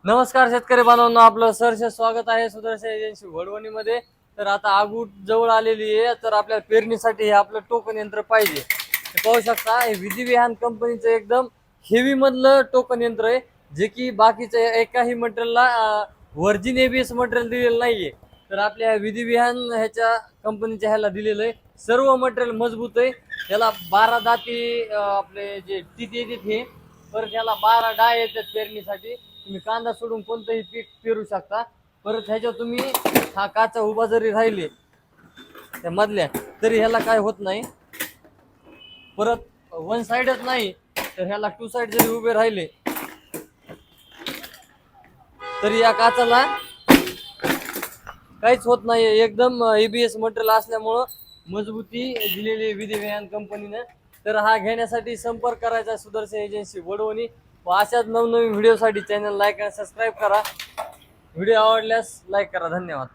नमस्कार शेतकरी बांधवांनो, आपलं सहर्ष स्वागत आहे सुदर्शन एजन्सी वडवणीमध्ये। तर आता आगूट जवळ आलेली आहे, तर आपल्याला पेरणीसाठी हे आपलं टोकन यंत्र पाहिजे। हे पाहू शकता, हे विधी विहान कंपनीचं एकदम हेवी मधलं टोकन यंत्र आहे, जे की बाकीच्या एकाही मटेरियलला व्हर्जिन एबीएस मटेरियल दिलेलं नाहीये। तर आपल्या विधी विहान ह्याच्या कंपनीच्या ह्याला दिलेलं आहे, सर्व मटेरियल मजबूत आहे। त्याला 12 दाती आपले जे टीत येतात हे, परत ह्याला 12 डाय येतात पेरणीसाठी। तुम्ही कांदा सोडून कोणतंही पीक पेरू शकता। परत ह्याच्यावर तुम्ही हा काचा उभा जरी राहिले त्या मधल्या, तरी ह्याला काय होत नाही। परत वन साइडच नाही, तर ह्याला टू साइड जरी उभे राहिले तरी या काचाला काहीच होत नाही। एकदम एबीएस मटेरियल असल्यामुळं मजबूती दिलेली विधी विहान कंपनीने। तर हा घेण्यासाठी संपर्क करायचा सुदर्शन एजन्सी वडवणी। व अशाच नवनवीन व्हिडिओसाठी चॅनल लाईक आणि सबस्क्राईब करा। व्हिडिओ आवडल्यास लाईक करा। धन्यवाद।